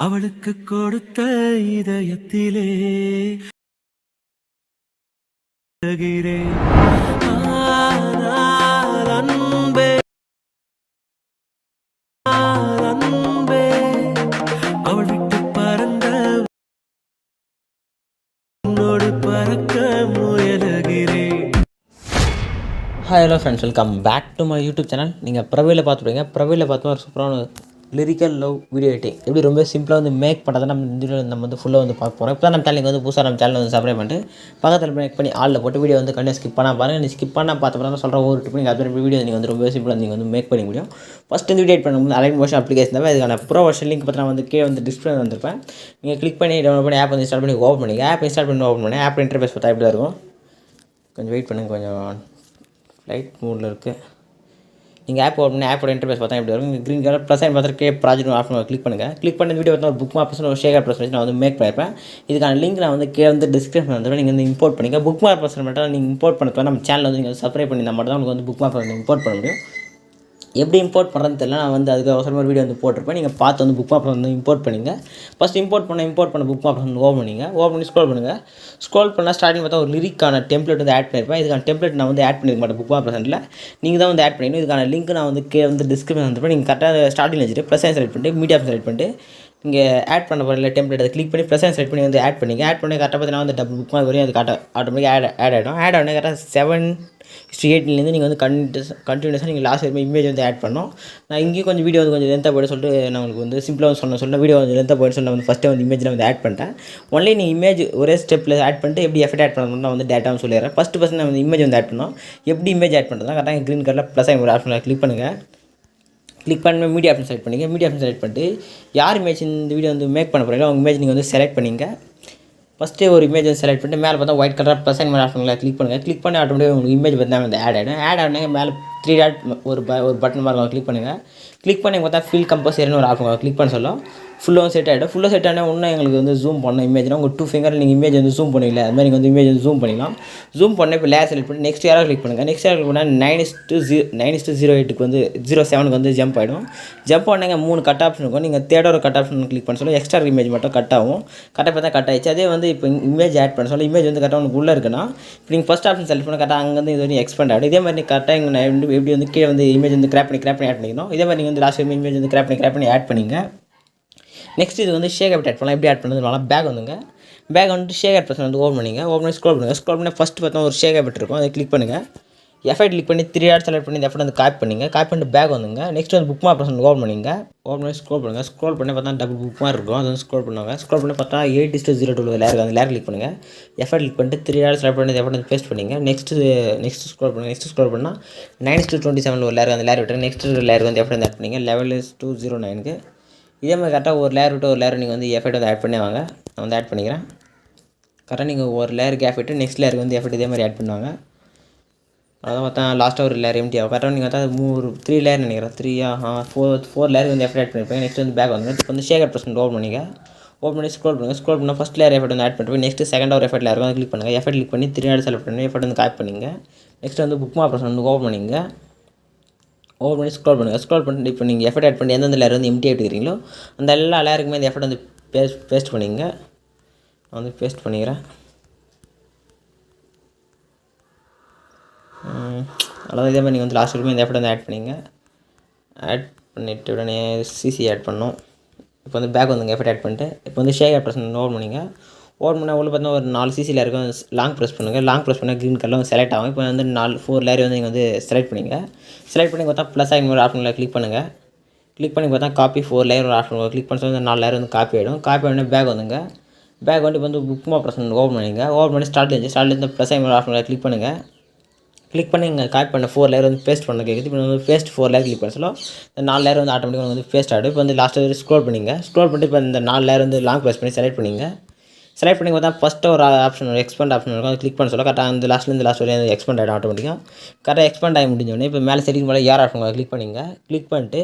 அவளுக்கு கொடுத்த இதயத்திலே அன்பே அன்பே அவள் விட்டு பறந்த உன்னோடு பறக்க முயலுகிறேன். Hi hello friends, welcome back to my YouTube channel. நீங்கள் ப்ரொவையில் பார்த்துருப்பீங்க. ப்ரொவையில் பார்த்தோம் ஒரு சூப்பரான லிரிக்கல் லவ் வீடியோ எடிட்டிங் எப்படி ரொம்ப சிம்பிளாக வந்து மேக் பண்ணதை நம்ம வந்து ஃபுல்லாக வந்து பார்க்க போகிறோம். இப்போ நம்ம சேனலுக்கு வந்து புதுசாக நம்ம சேனல் வந்து சப்ஸ்கிரைப் பண்ணிட்டு பக்கத்தில் மேக் பண்ணி ஆளில் போட்டு வீடியோ வந்து கண்டிப்பாக ஸ்கிப் பண்ணால் பாருங்கள். நீ ஸ்கிப் பண்ணால் பார்த்து சொல்கிற ஒரு டிப் நீங்கள் அது வீடியோ நீங்கள் வந்து ரொம்ப சிம்பிளாக நீங்கள் வந்து மேக் பண்ண முடியும். ஃபஸ்ட்டு வந்து வீடியோ எடிட் பண்ணும்போது அலைட் மோஷன் அப்ளிகேஷன் தான் அதுக்கான ப்ரோ வெர்ஷன் லிங்க் பார்த்தா வந்து கீழே வந்து டிஸ்பிளே வந்திருப்பேன். நீங்கள் கிளிக் பண்ணி டவுன்லோட் பண்ணி ஆப் வந்து இன்ஸ்டால் பண்ணி ஓப்பன் பண்ணிங்க. ஆப் இன்ஸ்டால் பண்ணி ஓப்பன் பண்ணி ஆப் இன்டர்ஃபேஸ் பார்த்தா எப்படி இருக்கும். கொஞ்சம் வெயிட் பண்ணுங்கள், கொஞ்சம் லைட் மூடில் இருக்குது. நீங்கள் ஆப் ஓப்பன் பண்ணி ஆப்போட இன்டர்ஃபேஸ் பார்த்தா எப்படி வரும். க்ரீன் கலர் ப்ளஸ் ஆகி பார்த்துட்டு ப்ராஜெக்ட் ஆப்ஷன் கிளிக் பண்ணுங்கள். கிளிக் பண்ணி வீடியோ பார்த்தா ஒரு புக் மார்க் ஒரு ஷேர் ப்ரெஸ் வச்சு நான் வந்து மேக் பண்ணியிருப்பேன். இதுக்கான லிங்க் நான் வந்து கீழே வந்து டிஸ்கிரிப்ஷன் வந்து நீங்கள் வந்து இம்போர்ட் பண்ணிங்க. புக் மார்க் ப்ரெஸ் மட்டும் நீங்கள் இம்போர்ட் பண்ண நம்ம சேனல் வந்து நீங்கள் சப்ஸ்கிரைப் பண்ணி மட்டும் தான் உங்களுக்கு வந்து புக் மார்க் இம்போர்ட் பண்ண முடியும். எப்படி இம்போர்ட் பண்ணுறதுன்னு தெரியல. நான் வந்து அதுக்கு அவசரமாக வீடியோ வந்து போட்டிருப்பேன். நீங்கள் பார்த்து வந்து புக் மாப் வந்து இம்போர்ட் பண்ணிங்க. ஃபஸ்ட் இம்போர்ட் பண்ண புக் மாப் வந்து ஓப்பன் பண்ணிங்க. ஓப்பன் பண்ணி ஸ்க்ரோல் பண்ணுங்கள். ஸ்க்ரோல் பண்ணால் ஸ்டார்டிங் பார்த்தா ஒரு லிரிக்கான டெம்ப்ளேட் வந்து ஆட் பண்ணியிருப்பேன். இதுக்கான டெம்ப்ளேட் நான் வந்து ஆட் பண்ணிக்க மாட்டேன். புக் மாப் ப்ரெசென்ட்டில் நீங்கள் தான் வந்து ஆட் பண்ணிக்கணும். இதுக்கான லிங்க் நான் வந்து வந்து டிஸ்கிரிப்ஷன் வந்துருப்பேன். நீங்கள் கரெக்டாக ஸ்டார்டிங் வச்சுட்டு ப்ளஸ் செலக்ட் பண்ணிட்டு மீடியா செலக்ட் பண்ணிட்டு நீங்கள் ஆட் பண்ண போகிற டெம்ப்ளேட் அதை கிளிக் பண்ணி ப்ளஸ் செலக்ட் பண்ணி வந்து ஆட் பண்ணிங்க. ஆட் பண்ணி கரெக்டாக பார்த்தீங்கன்னா வந்து டபுள் புக் மார்க் வரையும் அது ஆட்டோமேட்டிக்காக ஆட் ஆகிடும். ஆட் ஆகிடும் கரெக்டாக 7:8 நீங்கள் வந்து கண்டினியூஸாக நீங்கள் லாஸ்ட் வரைக்கும் இமேஜ் வந்து ஆட் பண்ணோம். நான் இங்கேயும் கொஞ்சம் வீடியோ வந்து கொஞ்சம் லென்த்தாக போய்ட்டு சொல்லிட்டு நான் உங்களுக்கு வந்து சிம்பிளாக சொன்ன வீடியோ கொஞ்சம் லென்த்தாக போய்ட்டு சொல்லி வந்து ஃபஸ்ட்டு வந்து இமேஜில் வந்து ஆட் பண்ணிட்டேன். ஒன்லி நீங்கள் இமேஜ் ஒரே ஸ்டெப்பில் ஆட் பண்ணிட்டு எப்படி எஃபெக்ட் ஆட் பண்ணணும்னு நான் வந்து டேட்டாவும் சொல்லிடுறேன். ஃபஸ்ட்டு நான் வந்து இமேஜ் வந்து ஆட் பண்ணோம். எப்படி இமேஜ் ஆட் பண்ணுறதுனா கரெக்டாக க்ரீன் கலரில் ப்ளஸ் ஆகி ஒரு ஆப்ஷனில் கிளிக் பண்ணுங்கள். கிளிக் பண்ணி மீடியா ஆப்ஷன் செலக்ட் பண்ணிங்க. மீடியா ஆப்ஷன் செலக்ட் பண்ணிட்டு யார் இமேஜ் இந்த வீடியோ வந்து மேக் பண்ண போகிறீங்களோ அவங்க இமேஜ் நீங்கள் வந்து செலக்ட் பண்ணிங்க. ஃபஸ்ட்டு ஒரு இமேஜ் வந்து செலக்ட் பண்ணிட்டு மேலே பார்த்தா ஒயிட் கலர் ப்ளஸ் அண்ட் ஆப்ஷனில் கிளிக் பண்ணுங்கள். கிளிக் பண்ணி ஆட்டோமேட்டிக்காக உங்களுக்கு இமேஜ் பார்த்தா வந்து ஆட் ஆகிடும். ஆட் ஆகிடுங்க மேலே 3 டாட் ஒரு பட்டன் மாதிரி கிளிக் பண்ணுங்கள். கிளிக் பண்ணி பார்த்தா ஃபில் கம்போசர்னு ஒரு ஆப்ஷன் கிளிக் பண்ண சொல்லும். ஃபுல்லாக செட் ஆகிடும். ஃபுல்லாக செட் ஆனால் இன்னும் எங்களுக்கு வந்து ஜூம் பண்ணணும் இமேஜ்னா உங்கள் 2 ஃபிங்கரில் நீங்கள் இமேஜ் வந்து ஜூம் பண்ணிடல. அது மாதிரி நீங்கள் வந்து இமேஜ் வந்து ஜூம் பண்ணிக்கலாம். ஜூம் பண்ண இப்போ லேயர் செலக்ட் பண்ணி நெக்ஸ்ட் யாராவது கிளிக் பண்ணுங்கள். நெக்ஸ்ட் யாராவது பண்ணால் 9:08 வந்து 07 வந்து ஜம்ப் ஆகிடும். ஜம்ப் பண்ணாங்க 3 கட் ஆப்ஷன் இருக்கும். நீங்கள் தேர்ட் ஒரு கட் ஆப்ஷன் கிளிக் பண்ண சொல்ல எக்ஸ்ட்ரா இமேஜ் மட்டும் கட் ஆகும். கரெக்டாக பார்த்தா கட் ஆகிடுச்சு. அதே வந்து இப்போ இமேஜ் ஆட் பண்ண சொல்ல இமேஜ் வந்து கரெக்டாக உங்களுக்கு உள்ளே இருக்குன்னா இப்போ நீங்கள் ஃபஸ்ட் ஆப்ஷன் செலக்ட் பண்ண கரெக்டாக அங்கேருந்து இது வந்து எக்ஸ்பெண்ட் ஆகிடும். இதே மாதிரி கரெக்டாக இங்கே நான் எப்படி வந்து கீழே வந்து இமேஜ் வந்து கிராப் பண்ணி ஆட் பண்ணிக்கணும். இதே மாதிரி நீங்கள் வந்து லாஸ்ட் இமேஜ் வந்து கிராப் பண்ணி ஆட் பண்ணிங்க. நெக்ஸ்ட் இது வந்து ஷேக் ஆட் பண்ணலாம். எப்படி ஆட் பண்ணுறதுனால பேக் வந்துங்க. பேக் வந்துட்டு ஷேக் ஆட் ப்ரெஸ் வந்து ஓப்பன் பண்ணிங்க. ஓப்பன் பண்ணி ஸ்க்ரோல் பண்ணி ஃபஸ்ட்டு பார்த்தா ஒரு ஷேக் ஆட் இருக்கும். அதை கிளிக் பண்ணுங்கள். எஃபெக்ட் கிளிக் பண்ணி 3 டாட் செலக்ட் பண்ணி எஃபெக்ட் வந்து காப்பி பண்ணிங்க. காப்பி பண்ணிட்டு பேக் வந்துங்க. நெக்ஸ்ட் வந்து புக் மார்க் ப்ரெஸ் ஓப்பன் பண்ணிங்க. ஓப்பன் பண்ணி ஸ்க்ரோல் பண்ணி பார்த்தா டபுள் புக் மார்க் இருக்கும். அது வந்து ஸ்க்ரோல் பண்ணி பார்த்தா 8:02 லேயர் இருக்குது. அந்த லேயர் கிளிக் பண்ணுங்கள். எஃபெக்ட் கிளிக் பண்ணிட்டு 3 டாட் செலக்ட் பண்ணி எஃபெக்ட் வந்து பேஸ்ட் பண்ணிங்க. நெக்ஸ்ட் ஸ்க்ரோல் பண்ணால் 9:27 ஒரு லேயர் அந்த லேயர் விட்டு நெக்ஸ்ட் லேயர் வந்து எஃபெக்ட் வந்து ஆட் பண்ணிங்க. 11:209க்கு இதே மாதிரி கரெக்டாக ஒரு லேயர் விட்டு ஒரு லேயர் நீங்கள் வந்து எஃபெக்ட் வந்து ஆட் பண்ணி வாங்க. நான் வந்து ஆட் பண்ணிக்கிறேன். கரெக்டாக நீங்கள் ஒரு லேயருக்கு எஃபெக்ட் நெக்ஸ்ட் லேயருக்கு வந்து எஃபெக்ட் இதே மாதிரி ஆட் பண்ணுவாங்க. அதான் பார்த்தா லாஸ்ட்டாக ஒரு லேயர் எம்டி ஆகும். கரெக்டாக நீங்கள் பார்த்தா 3 லேயர் நினைக்கிறேன். 4 லேயருக்கு வந்து எஃபெக்ட் ஆட் பண்ணியிருப்பேன். நெக்ஸ்ட் வந்து பேக் வந்து இப்போ வந்து ஷேக் ஆட் ப்ரெஸ் ஓப்பன் பண்ணிங்க. ஓப்பன் பண்ணி ஸ்க்ரோல் பண்ணால் ஃபஸ்ட் லேயர் எஃபெக்ட் வந்து ஆட் பண்ணிட்டு நெக்ஸ்ட் செகண்ட் ஒரு எஃபெக்ட் லேயர் இருக்கும். கிளிக் பண்ணுங்கள். எஃபெக்ட் கிளிக் பண்ணி 3 டாட் செலக்ட் பண்ணி எஃபெக்ட் வந்து காப்பி பண்ணிங்க. நெக்ஸ்ட் வந்து புக் மார்க் ப்ரெஸ் வந்து ஓப்பன் பண்ணிங்க. ஓப்பன் பண்ணி ஸ்க்ரோல் பண்ணிட்டு இப்போ நீங்கள் எஃபெக்ட் ஆட் பண்ணி எந்தெந்த லேயர் வந்து எம்டி எடுக்கிறீங்களோ அந்த எல்லா லேயருக்குமே இந்த எஃபெக்ட் வந்து பேஸ்ட் பண்ணிங்க. நான் வந்து பேஸ்ட் பண்ணிக்கிறேன். அவ்வளோதான். இதே மாதிரி நீங்கள் வந்து லாஸ்ட் வரைக்கும் இந்த எஃபெக்ட் வந்து ஆட் பண்ணிங்க. ஆட் பண்ணிவிட்டு உடனே சிசி ஆட் பண்ணோம். இப்போ வந்து பேக் வந்துங்க எஃபெக்ட் ஆட் பண்ணிட்டு இப்போ வந்து ஷேக் ஆட் ப்ரெஸ் ஓப்பன் பண்ணிங்க. ஓப்பன் பண்ணால் உள்ள பார்த்தீங்கன்னா ஒரு 4 சிசியில் இருக்கும். லாங் ப்ரெஸ் பண்ணுங்கள். லாங் ப்ரெஸ் பண்ணால் க்ரீன் கலரில் வந்து செலக்ட் ஆகும். இப்போ வந்து 4 லேயர் வந்து நீங்கள் வந்து செலக்ட் பண்ணிங்க. செலக்ட் பண்ணி பார்த்தா ப்ளஸ் ஆகி ஒரு ஆப்ஷனில் கிளிக் பண்ணுங்கள். கிளிக் பண்ணி பார்த்தா காப்பி 4 லேயர் ஒரு ஆப்ஷன் கிளிக் பண்ணி சொல்லி 4 லேயர் வந்து காப்பி ஆகிடும். காப்பி ஆகிடுனா பேக் வந்துங்க. பேக் வந்து இப்போ வந்து புக் மார்க் ப்ரெஸ் ஓப்பன் பண்ணிங்க. ஓப்பன் பண்ணி ஸ்டார்ட்லேருந்து ப்ளஸ் ஆகி ஒரு ஆப்ஷனில் கிளிக் பண்ணுங்கள். கிளிக் பண்ணி இங்கே காப்பி பண்ண 4 லேயர் வந்து பேஸ்ட் பண்ண கேட்குது. இப்போ வந்து பேஸ்ட் 4 லேயர் கிளிக் பண்ண சொல்ல இந்த 4 லேயர் வந்து ஆட்டோமேட்டிக்காக வந்து பேஸ்ட் ஆகிடும். இப்போ வந்து லாஸ்ட்டு வந்து ஸ்க்ரோல் பண்ணிட்டு இப்போ இந்த 4 லேயர் வந்து லாங் ப்ரெஸ் பண்ணி செலக்ட் பண்ணிங்க. செலக்ட் பண்ணி பார்த்தா ஃபஸ்ட்டு ஒரு ஆப்ஷன் எக்ஸ்பெண்ட் ஆப்ஷன் இருக்கும். அதை கிளிக் பண்ண சொல்ல கரெக்டாக அந்த லாஸ்ட்லேருந்து லாஸ்ட் வரையும் எக்ஸ்பெண்ட் ஆகிடும் ஆட்டோமேட்டிக்காக. கரெக்டாக எக்ஸ்பெண்ட் ஆகி முடிஞ்சோடனே இப்போ மேலே செட்டிங் மேலே யார் ஆப்ஷன் கிளிக் பண்ணிங்க. கிளிக் பண்ணிட்டு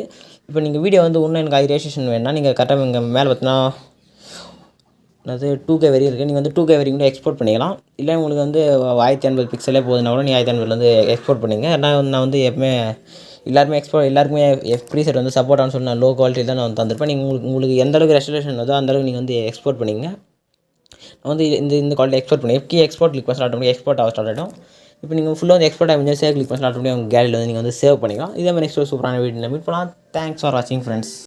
இப்போ நீங்கள் வீடியோ வந்து இன்னும் எனக்கு ஹை வேணும்னா நீங்கள் கரெக்டாக இங்கே மேலே பார்த்தீங்கன்னா அது 2K வரையும் இருக்குது. நீங்கள் வந்து 2K வரைக்கும் கூட எக்ஸ்போர்ட் பண்ணிக்கலாம். இல்லை உங்களுக்கு வந்து 1080 பிக்சலே போதுன்னா கூட நீங்கள் 1080 வந்து எக்ஸ்போர்ட் பண்ணிங்க. நான் வந்து எப்பவுமே எல்லாருக்குமே ப்ரீசெட் வந்து சப்போர்ட் ஆன்னு சொல்லி நான் லோ குவாலிட்டி தான் நான் வந்து தந்திருப்பேன். நீங்கள் உங்களுக்கு எந்த அளவுக்கு ரெஸ்டரேஷன் வருதோ அந்த அளவுக்கு நீங்கள் வந்து எக்ஸ்போர்ட் பண்ணிங்க. நான் வந்து இந்த குவாலிட்டி எக்ஸ்போர்ட் பண்ணி எக்ஸ்போர்ட் கிளிக் பண்ணி ஆட்டோமேட்டிக் எக்ஸ்போர்ட் ஆக ஸ்டார்ட் ஆகிடும். இப்போ நீங்கள் ஃபுல்லாக வந்து எக்ஸ்போர்ட் ஆகி சேவ் கிளிக் பண்ணி ஆட்டோமேட்டிக் உங்கள் கேலரியில் வந்து நீங்கள் வந்து சேவ் பண்ணிக்கலாம். இதே மாதிரி நெக்ஸ்ட் ஒரு சூப்பரான வீடியோ மீட் பண்ணலாம். தேங்க்ஸ் ஃபார் வாட்சிங் ஃப்ரெண்ட்ஸ்.